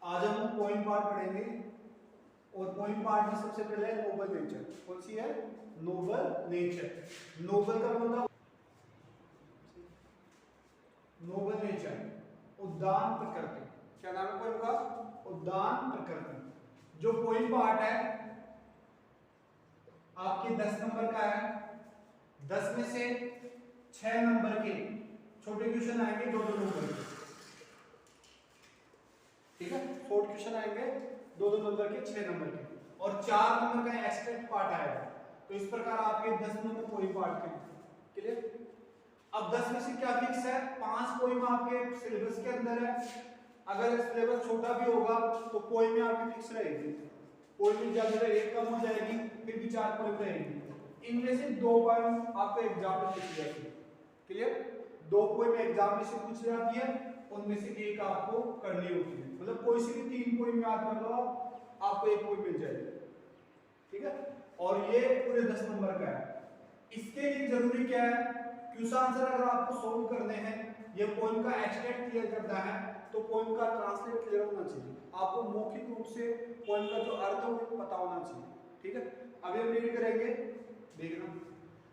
आज हम poem part पढ़ेंगे और पोइम पार्ट में सबसे पहले नोबल नेचर। कौन सी है? Nobel nature. नोबल का मतलब नोबल नेचर, उद्दाम प्रकृति। क्या नाम है पोइम का? उद्दाम प्रकृति। जो पोइम पार्ट है आपके 10 नंबर का है। 10 में से 6 नंबर के छोटे क्वेश्चन आएंगे, 2-2 नंबर के। ठीक है, शॉर्ट क्वेश्चन आएंगे 2-2 नंबर के, 6 नंबर के, और 4 नंबर का एक्सट्रैक्ट पार्ट आएगा। तो इस प्रकार आपके 10 नंबर पोइम पार्ट के। क्लियर? अब 10 में से क्या फिक्स है? 5 पोइम आपके सिलेबस के अंदर है। अगर सिलेबस छोटा भी होगा तो पोइम में आपकी फिक्स रहेगी। पोइम में ज्यादा एक कम हो जाएगी, फिर भी 4 पोइम रहेगी। इनमें से 2 पोइम आपको एग्जाम में पूछ जाती है। क्लियर? 2 पोइम एग्जाम में से पूछ जाती है, उनमें से एक आपको करनी होती है। मतलब कोई सी भी 3 पोइम याद कर लो, आपको 1 पोइम मिल जाएगी। ठीक है? और ये पूरे 10 नंबर का है। इसके लिए जरूरी क्या है? क्वेश्चन आंसर अगर आपको सोल्व करने हैं, ये पोइम का एक्सट्रैक्ट क्लियर करना है, तो पोइम का ट्रांसलेट क्लियर होना चाहिए। आपको मौखिक रूप से पोइम का जो अर्थ है वो पता होना चाहिए। ठीक है? अभी हम रीड करेंगे, देखना।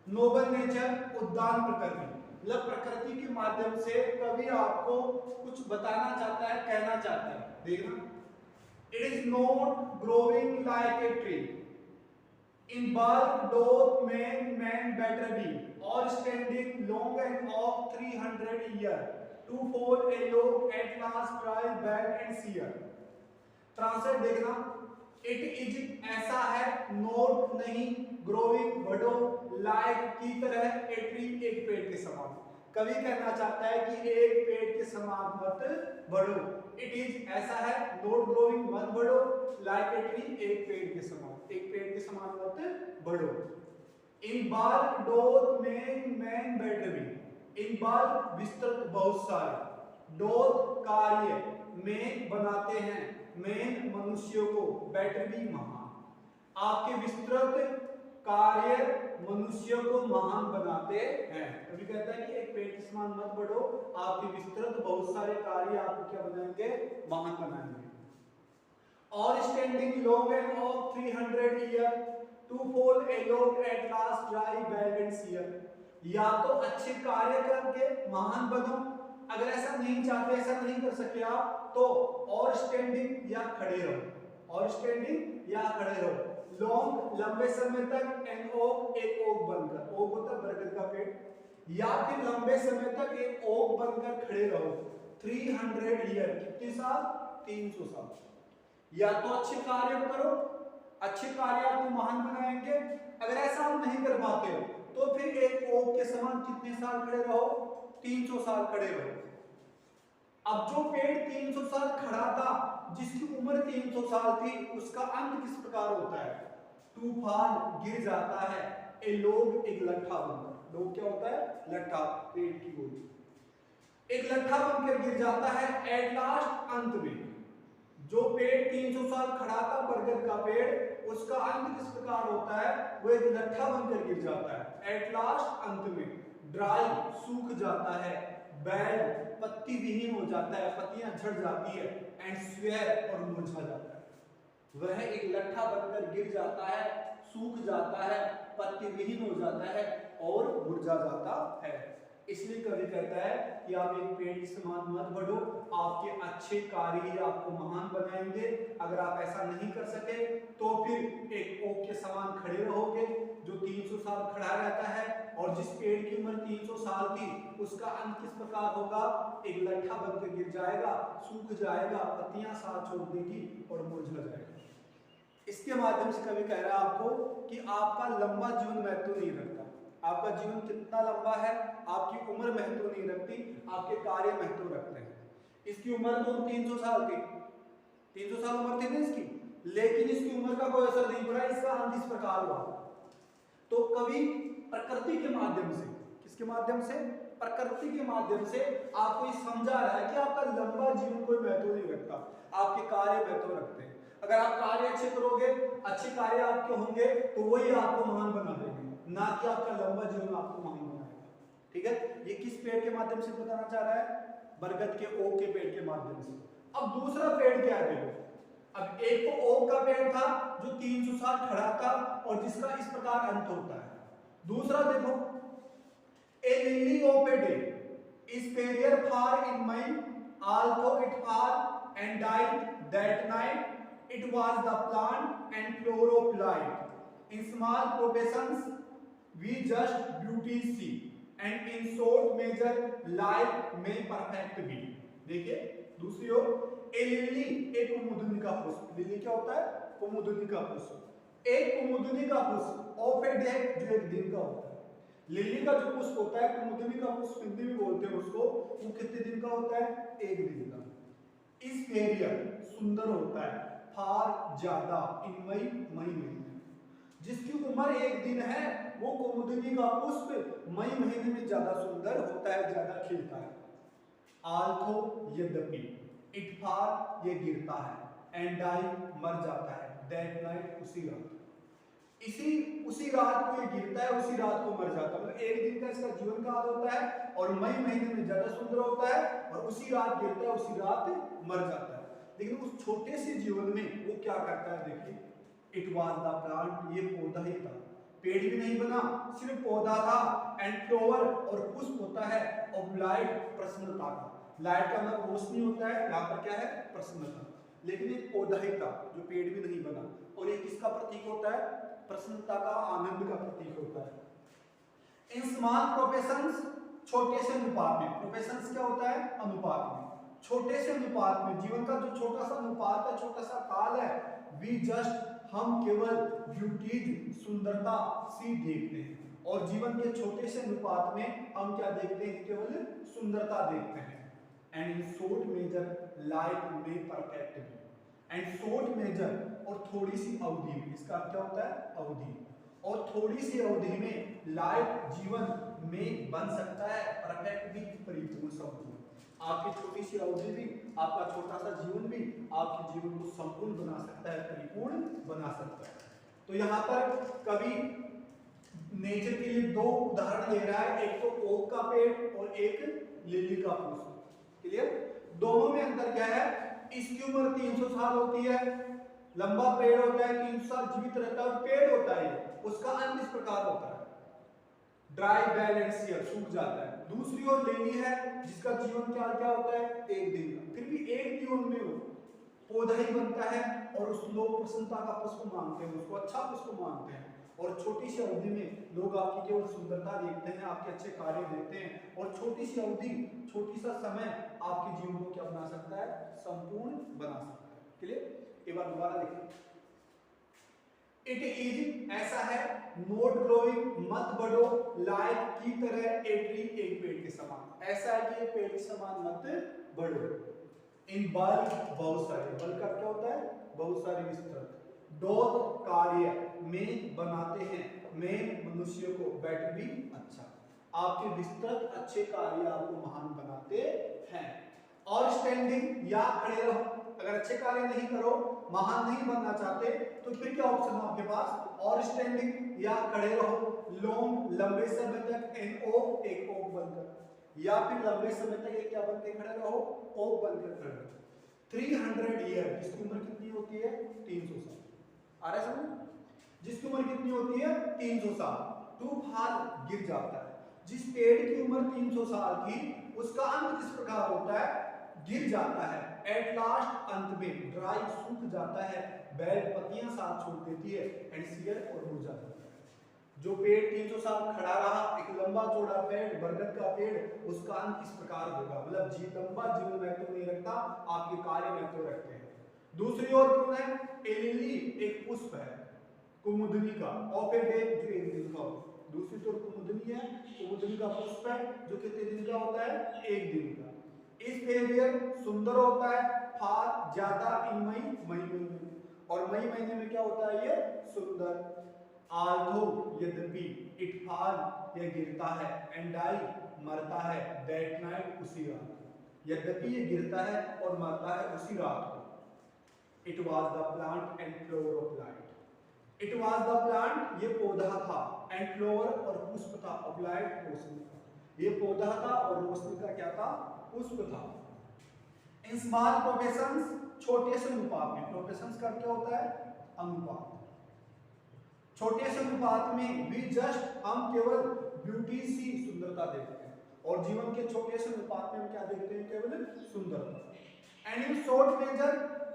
नोबल नेचर, उद्दाम प्रकृति। मतलब प्रकृति के माध्यम से कवि आपको कुछ बताना चाहता है, कहना चाहता है। देखना, it is not growing like a tree, in bulk doth man better be, or standing long and of 300 year, to fall a log at last dry bad and sear। Translate देखना, इट इज ऐसा है, note नहीं, growing बढ़ो, like की तरह, a tree एक पेड़ के समान। कवि कहना चाहता है कि एक पेड़ के समान मत बढ़ो। इट इज ऐसा है, नोट ग्रोइंग मत बढ़ो, लाइक ए ट्री एक पेड़ के समान, एक पेड़ के समान मत बढ़ो। In bulk doth man better be. In bulk विस्तृत बहुत सारे, डोथ कार्य, मैन बनाते हैं, मैन मनुष्यों को, बेटर बी महान। आपके विस्तृत कार्य मनुष्यों को महान बनाते हैं। कभी कहता है कि एक पेड़ के समान मत बढ़ो, आपके विस्तृत बहुत सारे कार्य आपको क्या बनाएंगे? महान बनाएंगे। और standing long and of 300 year, to fall a log at last dry bad and sear. या तो अच्छे कार्य करके महान बनो, अगर ऐसा नहीं चाहते, ऐसा नहीं कर सके आप, तो और स्टैंडिंग या खड़े रहो, और स्टैंडिंग या खड़े रहो। लॉन्ग लंबे समय तक, एंड ओक एक ओक बनकर, ओक होता है बरगद का पेड़, या फिर लंबे समय तक एक ओक बनकर खड़े रहो। 300 ईयर, कितने साल? 300 साल। या तो अच्छे कार्य करो, अच्छे कार्य आपको महान बनाएंगे, अगर ऐसा आप नहीं कर पाते हो तो फिर एक ओक के समान कितने साल खड़े रहो? 300 साल खड़े रहो। अब जो पेड़ 300 साल खड़ा था, जिसकी उम्र 300 साल थी, उसका अंत किस प्रकार होता है? तूफान, गिर जाता है। ए लोग, एक लट्ठा बनकर, लोग क्या होता है? लट्ठा, पेड़ की गोली, एक लट्ठा बनकर गिर जाता है। एट लास्ट, अंत में। जो पेड़ 300 साल खड़ा था, बरगद का पेड़, उसका अंत किस प्रकार होता है? वो एक लट्ठा बनकर गिर जाता है। एट लास्ट, अंत में। ड्राई, सूख जाता है। बैड, पत्ती विहीन हो जाता है, पत्तियां झड़ जाती है। एंड स्वेयर, और मुरझा जाता है। वह एक लट्ठा बनकर गिर जाता है, सूख जाता है, पत्ती विहीन हो जाता है और मुरझा जाता है। इसलिए कवि कहता है कि आप एक पेड़ के समान मत बढ़ो, आपके अच्छे कार्य ही आपको महान बनाएंगे। अगर आप ऐसा नहीं कर सके तो फिर एक ओक के समान खड़े रहोगे, जो 300 साल खड़ा रहता है, और जिस पेड़ की उम्र 300 साल थी, उसका अंत किस प्रकार होगा? एक लट्ठा बनकर गिर जाएगा, सूख जाएगा, पत्तियां साथ छोड़ देगी और मुरझा जाएगा। इसके माध्यम से कवि कह रहा है आपको कि आपका लंबा जीवन महत्व नहीं रखता। आपका जीवन कितना लंबा है, आपकी उम्र महत्व नहीं रखती, आपके कार्य महत्व रखते हैं। इसकी उम्र तो 300 साल थी, 300 साल उम्र थी ना इसकी, लेकिन इसकी उम्र का कोई असर नहीं पड़ा, इसका अंत इस प्रकार हुआ। तो कवि प्रकृति के माध्यम से, किसके माध्यम से? प्रकृति के माध्यम से आपको ये समझा रहा है कि आपका लंबा जीवन कोई महत्व नहीं रखता, आपके कार्य महत्व रखते हैं। अगर आप कार्य अच्छे करोगे, अच्छे कार्य आपके होंगे, तो वही आपको महान बना देंगे, ना कि आपका लंबा जीवन आपको महान बनाएगा। ठीक है? ये किस पेड़ के माध्यम से बताना चाह रहा है? बरगद के ओक के पेड़ के माध्यम से। अब दूसरा पेड़ क्या है देखो, अब एक तो ओक का पेड़ था जो 300 साल खड़ा था और जिसका इस प्रकार अंत होता है। दूसरा देखो, a lily of a day is fairer far in May although it fall and died that night it was the plant and flower of life in small proportions we just beauty see and in short measure life may perfect be। देखिए दूसरी ओर, ए lily एक कुमुदनी का पुष्प, lily क्या होता है, कुमुदनी का पुष्प, एक कुमुदनी का पुष्प ऑफ ए डे जो एक दिन का होता है। लिली का जो पुष्प होता है, कुमुदनी का पुष्प हिंदी में बोलते हैं उसको, वो कितने दिन का होता है, एक दिन का। इस फेरियर सुंदर होता है, फार ज्यादा, इन मई महीने, जिसकी उम्र एक दिन है, वो कुमुदनी का पुष्प मई महीने में ज्यादा सुंदर होता है, ज्यादा खिलता है। आल्थो यद्यपि, इट फार ये गिरता है, एंड डाई मर जाता है, दैट नाइट उसी रात, उसी रात को ये गिरता है, उसी रात को मर जाता है। मतलब एक दिन का इसका जीवन काल होता है और मई महीने में ज्यादा सुंदर होता है और उसी रात गिरता है, उसी रात मर जाता है। लेकिन उस छोटे से जीवन में वो क्या करता है देखिए, इट वाज द प्लांट, ये पौधा ही था, पेड़ भी नहीं बना, सिर्फ पौधा था, एंड फ्लावर और पुष्प होता है, ऑफ लाइट प्रसन्नता का, लाइट का मतलब रोशनी होता है, यहाँ पर क्या है, प्रसन्नता। लेकिन एक पौधा ही था जो पेड़ भी नहीं बना, और ये किसका प्रतीक होता है, प्रसन्नता का, आनंद का प्रतीक होता है। इन स्मॉल प्रोफेशंस, छोटे से अनुपात में, प्रोफेशंस क्या होता है, अनुपात में, छोटे से अनुपात में, जीवन का जो छोटा सा अनुपात है, छोटा सा काल है, वी जस्ट हम केवल ब्यूटीज सुंदरता सी देखते हैं, और जीवन के छोटे से अनुपात में हम क्या देखते हैं, केवल सुंदरता देखते हैं। And in short measure life में परफेक्ट भी, एंड शॉर्ट मेजर और थोड़ी सी अवधि में, इसका क्या होता है, अवधि, और थोड़ी सी अवधि में लाइफ जीवन में बन सकता है परफेक्ट भी, परिपूर्ण, संपूर्ण। आपकी छोटी सी अवधि भी, आपका छोटा सा जीवन भी आपके जीवन को संपूर्ण बना सकता है, परिपूर्ण बना सकता है। तो यहाँ पर कवि नेचर के लिए दो उदाहरण ले रहा है, एक तो ओक का पेड़ और एक लिली का पुष्प। क्लियर? दोनों में अंतर क्या है, इसकी उम्र 300 साल होती है, लंबा पेड़ होता है, 300 साल जीवित रहता है, और पेड़ होता है उसका अंत इस प्रकार होता है, ड्राई बैलेंसियर, सूख जाता है। दूसरी ओर लिली है जिसका जीवन काल क्या होता है, एक दिन का, फिर भी एक जीवन में वो पौधा ही बनता है, और उस लोग प्रसन्नता का पुष्प मानते हैं, उसको अच्छा पुष्प मानते हैं, और छोटी सी अवधि में लोग आपकी केवल सुंदरता देखते हैं, आपके अच्छे कार्य देखते हैं, और छोटी सी अवधि, छोटी सा समय आपके जीवन को क्या बना सकता है, संपूर्ण बना सकता है। क्लियर? एक बार दोबारा देखिए, इट इज ऐसा है, नोट ग्रोइंग मत बढ़ो, लाइक की तरह ए ट्री, एक पेड़ के समान, ऐसा है कि पेड़ के समान मत बढ़ो। इन बल्क, बहुत सारे, बल्क का क्या होता है, बहुत सारे, विस्तृत, डोथ कार्य में बनाते हैं, में मनुष्य को, बेटर भी अच्छा, आपके विस्तृत अच्छे कार्य आपको महान बनाते हैं। और स्टैंडिंग, या खड़े रहो, अगर अच्छे कार्य नहीं करो, महान नहीं बनना चाहते, तो फिर क्या ऑप्शन है आपके पास, और स्टैंडिंग, या खड़े रहो, लॉन्ग, लंबे समय तक, एन ओ, एक ओक बनकर, या फिर लंबे समय तक एक क्या बनकर खड़े रहो, ओक बनकर खड़े रहो। 300 ईयर, जिसकी उम्र कितनी होती है, 300 साल, आ रहा है समझ, जिसकी उम्र कितनी होती है, 300 साल, टू फाल, गिर जाता है। जिस पेड़ की उम्र 300 साल थी, उसका अंत किस प्रकार होता है, गिर जाता है, एट लास्ट, अंत में, ड्राई, सूख जाता है, बैल, पत्तियां साथ छोड़ देती है, एंड सियर, और मुरझा जाता है। जो पेड़ 300 साल खड़ा रहा, एक लंबा चौड़ा पेड़, बरगद का पेड़, उसका अंत किस प्रकार होगा, मतलब लंबा जीवन महत्व नहीं रखता, आपके कार्य महत्व रखते हैं। दूसरी ओर कौन है, ए लिली, एक पुष्प है, कुमुदनी का, ऑफ ए डे, जो एक दिन का हो। दूसरी ओर कुमुदनी है, कुमुदनी का पुष्प है, जो कितने दिन का होता है, एक दिन का। इस फेलियर सुंदर होता है, फार ज्यादा, इन मई महीने में, और मई महीने में क्या होता है, ये सुंदर। आल्थो यद्यपि, इट फाल, ये गिरता है, एंड डाई, मरता है, दैट नाइट, उसी रात, यद्यपि ये गिरता है और मरता है उसी रात को। It was the plant and flower of light, it was the plant, ये पौधा था, एंड फ्लावर, और पुष्प था, ऑफ लाइट, रोशनी का, ये पौधा था और रोशनी का क्या था, पुष्प था। इन स्मॉल प्रोपेशंस, छोटे से अनुपात में, प्रोपेशंस का क्या होता है? अनुपात। छोटे से अनुपात में भी जस्ट हम केवल ब्यूटी सी, सुंदरता देखते हैं, और जीवन के छोटे से अनुपात में हम क्या देखते हैं? केवल सुंदरता। एंड इन शॉर्ट मेजर,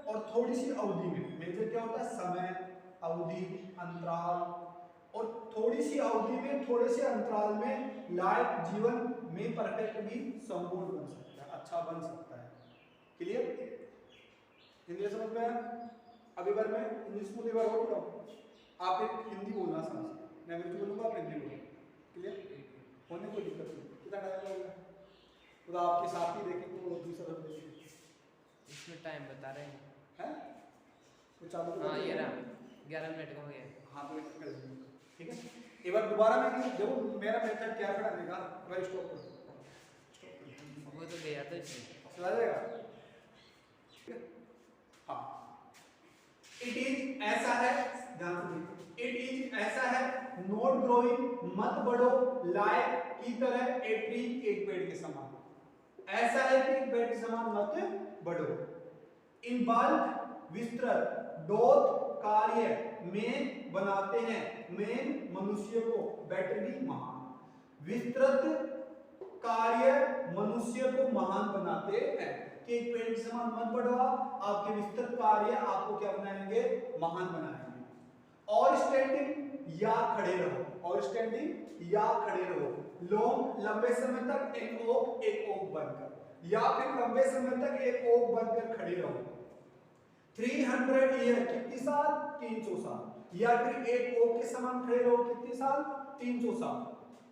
और थोड़ी सी अवधि में, मेजर क्या होता है? समय, अवधि, अंतराल, और थोड़ी सी अवधि में, थोड़े से अंतराल में लाइफ, जीवन में परफेक्ट भी, संपूर्ण बन सकता है, अच्छा बन सकता है। क्लियर? हिंदी समझ में आया? अभी बार मैं इंग्लिश में बार बोल रहा हूँ, आप एक हिंदी बोलना समझ, मैं अंग्रेजी बोलूंगा, आप हिंदी बोलो। क्लियर? होने कोई दिक्कत नहीं। कितना टाइम लगेगा? तो आपके साथ ही देखें तो दूसरा सब देखें। इसमें टाइम बता रहे हैं? तो चालू हाँ, ये रहा 11 मिनट का हो गया। हाँ तो कर दीजिए, ठीक है। एक बार दोबारा मैं देखो मेरा मेथड क्या पढ़ाने का, भाई स्टॉप करो, स्टॉप करो, वो तो गया तो इसमें चला जाएगा। ठीक है, हाँ। इट इज ऐसा है, ध्यान से देखो, इट इज ऐसा है, नॉट ग्रोइंग, मत बढ़ो, लाइक की तरह, ए ट्री, एक पेड़ के समान। ऐसा है कि एक पेड़ के समान मत बढ़ो। इन बल्क, विस्तृत, डोथ, कार्य में बनाते हैं, में मनुष्य को, बेटर भी महान। विस्तृत कार्य मनुष्य को महान बनाते हैं, कि एक पेड़ के समान मत बढ़ो, आपके विस्तृत कार्य आपको क्या बनाएंगे? महान बनाएंगे। और स्टैंडिंग, या खड़े रहो, और स्टैंडिंग, या खड़े रहो, लॉन्ग, लंबे समय तक, एक ओक बनकर, या फिर लंबे समय तक एक ओक बनकर खड़े रहो। 300 ईयर, कितनी साल? 300 साल, या फिर एक ओक के समान खड़े रहो, कितने साल? 300 साल।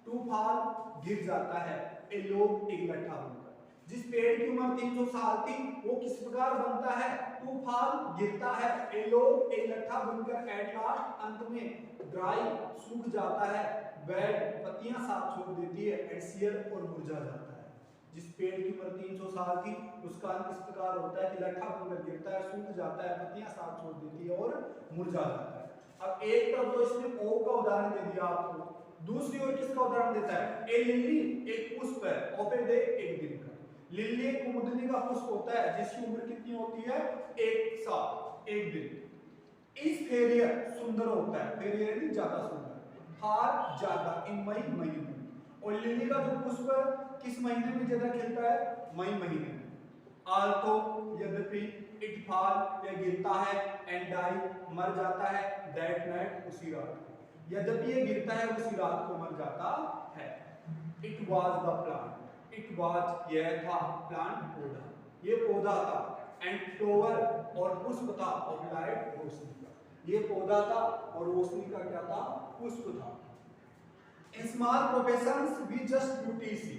टू फॉल, गिर जाता है, ए लोग, एक लट्ठा बनकर। जिस पेड़ की उम्र 300 साल थी, वो किस प्रकार बनता है? टू फॉल, गिरता है, ए लोग, एक लट्ठा बनकर, एट लास्ट, अंत में, ड्राई, सूख जाता है, बेड, पत्तियां साथ छोड़ देती है, एंड सियर, और मुरझा जाता है। जिस पेड़ की उम्र 300 साल थी, उसका अंत इस प्रकार होता है कि लट्ठा बनकर गिरता है, सूख जाता है, पत्तियां साथ छोड़ देती है और मुरझा जाता है। अब एक तरफ तो इसने ओक का उदाहरण दे दिया आपको, दूसरी ओर किसका उदाहरण देता है? ए लिली, एक पुष्प है, ओपे डे, एक दिन का। लिली एक कुमुदनी का पुष्प होता है, जिसकी उम्र कितनी होती है? 1 साल, एक दिन। इस फेरियर, सुंदर होता है, फेरियर यानी ज्यादा सुंदर, फार, ज्यादा, इन मई, महीने। और लिली का जो पुष्प किस महीने में ज्यादा खिलता है? मई महीने में। आल्तो, यद्यपि, इट फॉल, यह गिरता है, एंड डाई, मर जाता है, दैट नाइट, उसी रात। यद्यपि ये गिरता है, उसी रात को मर जाता है। It was the plant, it was, यह था, प्लांट, पौधा, ये पौधा था, एंड फ्लावर, और पुष्प था, और लाइट, रोशनी का। ये पौधा था और रोशनी का क्या था? पुष्प था। In small proportions we just beauty see,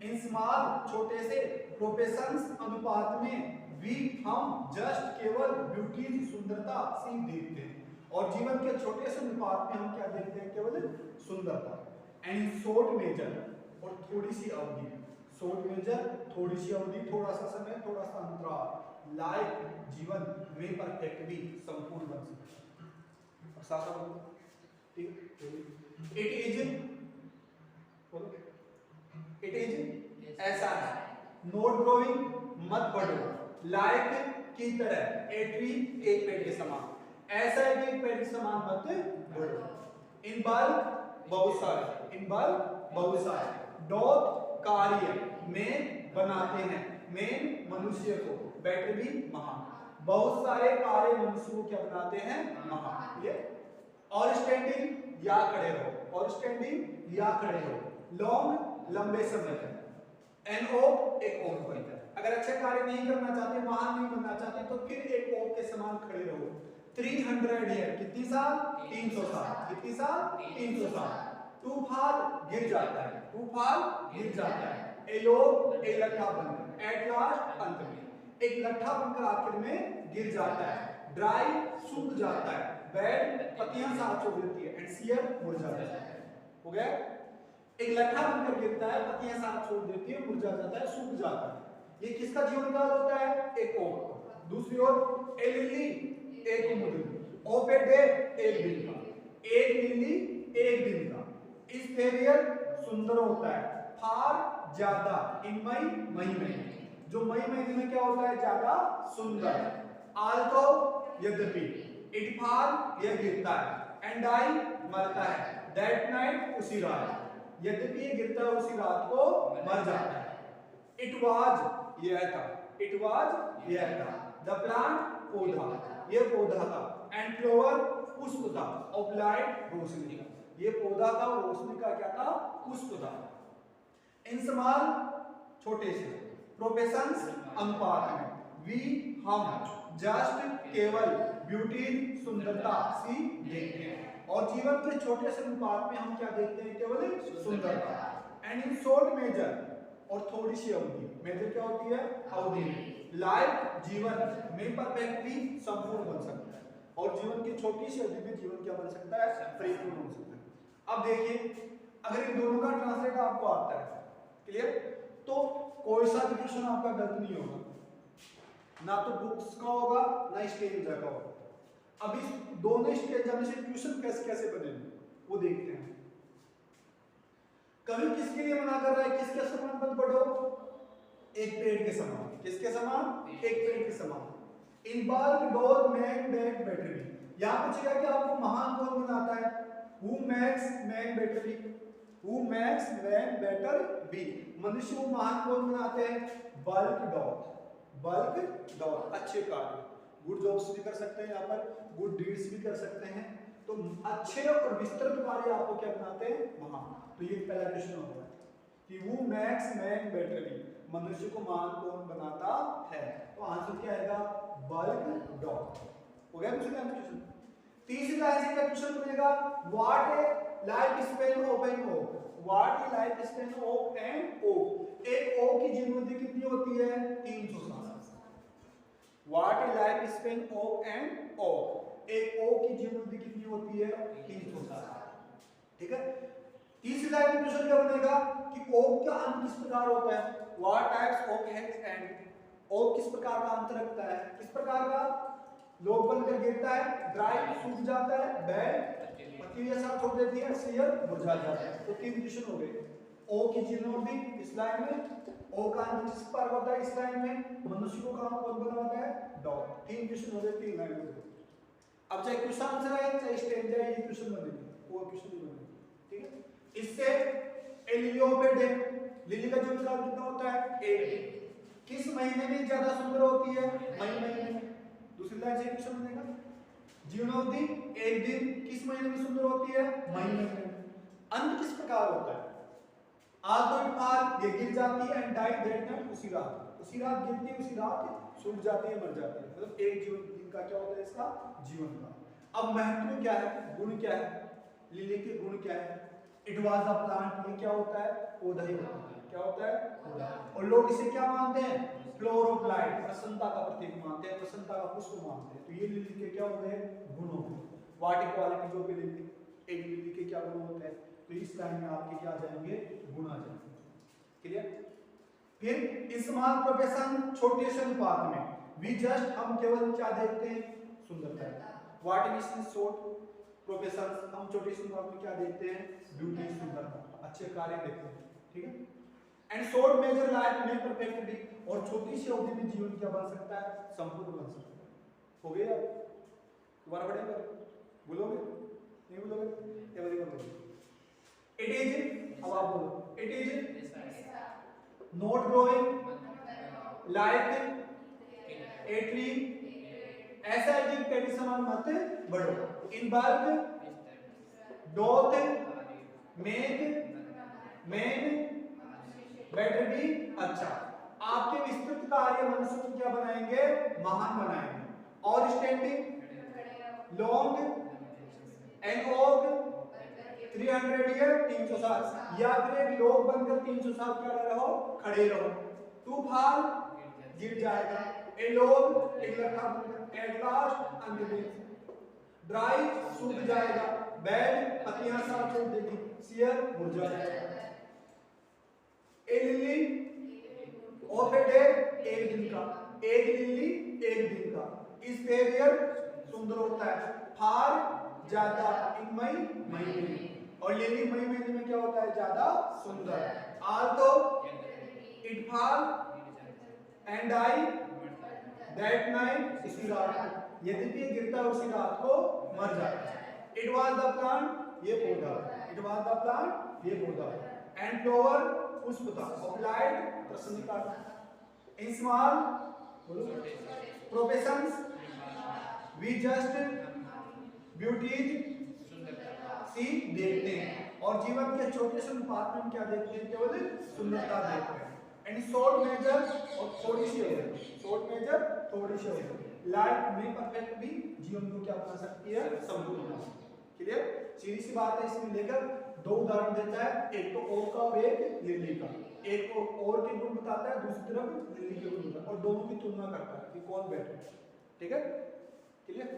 in small, छोटे से, प्रोफेशंस, अनुपात में, वी, हम, जस्ट, केवल, ब्यूटी, सुंदरता सी देखते हैं, और जीवन के छोटे से अनुपात में हम क्या देखते हैं? केवल सुंदरता। एंड इन शॉर्ट मेजर, और थोड़ी सी अवधि, शॉर्ट मेजर, थोड़ी सी अवधि, थोड़ा सा समय, थोड़ा सा अंतराल, लाइफ, जीवन में परफेक्ट भी, संपूर्ण बन सकता है। साथ ठीक, इट इज, इट इज ऐसा है, नॉट ग्रोइंग, मत बढ़ो, लाइक, की तरह, ए ट्री, एक पेड़ के समान, ऐसा है कि एक पेड़ के समान मत बढ़ो। इन बल्क, बहुत सारे, इन बल्क, बहुत सारे, डॉट, कार्य में बनाते हैं, में मनुष्य को, बेटर भी, महान। बहुत सारे कार्य मनुष्य को क्या बनाते हैं? महान। ये और स्टैंडिंग, या खड़े रहो, और स्टैंडिंग, या खड़े रहो, लॉन्ग, लंबे समय तक, एन ओक, एक ओक बनकर। अगर अच्छे कार्य नहीं करना चाहते, महान नहीं बनना चाहते, तो फिर एक ओक के समान खड़े रहो। 300 ईयर, कितनी साल? 300 साल, कितनी साल? 300 साल। टू फॉल, गिर जाता है, टू फॉल, गिर जाता है, ए लोग, एक लट्ठा बनकर, एट लास्ट, अंत में, एक लट्ठा बनकर आखिर में गिर जाता है, ड्राई, सूख जाता है, बेड, पत्तियां साथ छोड़ देती है, एंड सियर, मुरझा जाता है। हो गया? एक लट्ठा बनकर गिरता है, पत्तियां साथ छोड़ देती है, मुरझा जाता है, सूख जाता है। ये किसका जीवन काल होता है? एक ओक। दूसरी ओर, ए लिली, एक कुमुदनी, ओपे डे, एक दिन का, एक लिली, एक दिन का। इस फेरियर, सुंदर होता है, फार, ज्यादा, इन मई, महीने, जो मई महीने में क्या होता है, ज्यादा सुंदर। आल्तो यद्यपि, इटफाल यह गिरता है, एंड आई मरता है, दैट नाइट उसी रात, यद्यपि ये गिरता है उसी रात को मर जाता है। इट वाज यह था, इट वाज यह था, द प्लांट पौधा, यह पौधा था, एंड फ्लावर पुष्प था, ऑफ लाइट रोशनी का, ये पौधा था और रोशनी का क्या था, पुष्प था। इन स्मॉल छोटे से, प्रोफेशंस अनुपात में, वी हम जस्ट केवल ब्यूटी सुंदरता सी देखते हैं, और जीवन के छोटे से अनुपात में हम क्या देखते हैं, केवल सुंदरता। एंड इन शॉर्ट मेजर, और थोड़ी सी अवधि, मेजर क्या होती है, अवधि, लाइफ जीवन में परफेक्टली संपूर्ण बन सकता है, और जीवन की छोटी सी अवधि में जीवन क्या बन सकता है, परिपूर्ण हो सकता है। अब देखिए अगर इन दोनों का ट्रांसलेट आपको आता है, क्लियर, तो कोई सा भी क्वेश्चन आपका गलत नहीं होगा, ना तो बुक्स का होगा ना स्टेंजा का होगा। अब इस दोनों स्टेंजा में से क्वेश्चन कैसे कैसे बनेंगे वो देखते हैं। कवि किसके लिए मना कर रहा है, किसके समान मत बढ़ो, एक पेड़ के समान, किसके समान, एक पेड़ के समान। इन बाल dose man make better be, यहां पूछेगा कि आपको महान कौन बनाता है, who makes man better B, who makes man better B, मनुष्य को महान कौन बनाते हैं, बल्क डॉट, बल्क डॉट, अच्छे कार्य, गुड जॉब्स भी कर सकते हैं, यहाँ पर गुड डीड्स भी कर सकते हैं, तो अच्छे और विस्तृत कार्य आपको क्या बनाते हैं, महान। तो ये पहला क्वेश्चन हो गया कि who makes man better B, मनुष्य को महान कौन बनाता है, तो आंसर क्या आएगा, बल्क डॉट। हो गया क्वेश्चन। तीसरी लाइन से क्या क्वेश्चन बनेगा, what a life span of an oak, what a life span of an oak, एक ओक की जीवन कितनी होती है, 300 साल। What a life span of an oak, एक ओक की जीवन कितनी होती है, 300 साल। ठीक है। तीसरी लाइन में क्वेश्चन क्या बनेगा कि ओक का अंत किस प्रकार होता है, what types oak has and, oak किस प्रकार का अंत रखता है, किस प्रकार का, लोग बनकर गिरता है, ड्राई सूख जाता है, बैड पत्ती जैसा छोड़ देती है, सियर मुरझा जाता है। तो तीन क्वेश्चन हो गए, ओ की जीनोमॉर्फी इस लाइन में, ओ का अंत किस प्रकार होता है इस लाइन में, मनुष्य को कहां कौन बनाता है, डॉग। तीन क्वेश्चन हो गए, तीन लाइन हो गई। अब चाहे क्वेश्चन आंसर आए चाहे स्टेंजा, ये क्वेश्चन बनेंगे, वो क्वेश्चन नहीं बनेंगे। ठीक है। इससे एलियोपेडे, लिली का जीवनकाल कितना होता है, 1 दिन। किस महीने में ज्यादा सुंदर होती है, मई महीने में। दूसरी लाइन से क्वेश्चन बनेगा, जीवनावधि 1 दिन, किस महीने में सुंदर होती है, मई महीने में। अंत किस प्रकार होता है, आल ये गिर जाती है, एंड डाई दैट नाइट उसी रात गिरती है, उसी रात सूख जाती है, मर जाती है। मतलब एक जीवन दिन का क्या होता है इसका, जीवन का। अब महत्व क्या है, गुण क्या है, लिली के गुण क्या है, इट वाज अ प्लांट, ये क्या होता है, पौधा ही होता है, क्या होता है, पौधा। और लोग इसे क्या मानते हैं, फ्लोर ऑफ लाइफ, प्रसन्नता का प्रतीक मानते हैं, प्रसन्नता का पुष्प मानते हैं। तो ये लिली के क्या हो गए, गुण हो गए। वाट इक्वालिटी जो भी लिली, एक लिली के क्या गुण होते हैं, तो इस लाइन में आपके क्या आ जाएंगे, गुण आ जाएंगे। क्लियर। फिर इस्तेमाल प्रोफेशन छोटे से अनुपात में, वी जस्ट हम केवल क्या देखते हैं, सुंदरता। व्हाट इज शॉर्ट प्रोफेशन, हम छोटे से अनुपात में क्या देखते हैं, ब्यूटी, सुंदरता, अच्छे कार्य देखते हैं। ठीक है। एंड शॉर्ट मेजर लाइफ में परफेक्टली, और छोटी सी अवधि में जीवन क्या बन सकता है, संपूर्ण बन सकता है। हो गया, दोबारा पढ़ेंगे, बोलोगे नहीं बोलोगे, ये वाली बोलोगे। इट इज, अब आप बोलो, it is not growing like a tree, ऐसा है कि पेड़ के समान मत बढ़ो। In bulk doth make man better be, अच्छा, आपके विस्तृत कार्य मनुष्य को क्या बनाएंगे, महान बनाएंगे। और standing long and oak 300 year 300 साल, या फिर एक लोग बनकर 300 साल क्या रहो, खड़े रहो। तूफान गिर जाएगा, ए लोग एक लड़का बनकर एट लास्ट अंत में, ड्राई सूख जाएगा, बैड पत्तियां साफ छोड़ देगी, सियर मुरझा जाएगा। ए लिली ऑफ ए डे, एक दिन का, एक लिली एक दिन का। इस पेरियर सुंदर होता है, फार ज्यादा, इन मई महीने, और लिली मई महीने में क्या होता है, ज्यादा सुंदर। आल तो इटफाल एंड आई दैट नाइट, इसी रात को, यद्यपि ये गिरता है उसी रात को मर जाता है। इट वाज द प्लांट, ये पौधा, इट वाज द प्लांट, ये पौधा, एंड फ्लावर, पुष्प था, अप्लाइड, कृष्णिका, in small proportions we just beauties see देखते हैं, और जीवन के छोटे से अनुपात में हम क्या देखते हैं, केवल सुंदरता देखते हैं। एंड शॉर्ट मेजर, और थोड़ी सी होगी, शॉर्ट मेजर थोड़ी सी होगी, लाइफ में परफेक्ट भी जीवन को क्या बना सकती है, समृद्ध बना सकती है। क्लियर, सीधी सी बात है। इसमें लेकर दो उदाहरण देता है, एक तो ओर का और एक लिली का, एक को ओर के गुण बताता है, दूसरी तरफ लिली के गुण बताता है, और दोनों की तुलना करता है कि कौन बेटर है। ठीक है, क्लियर।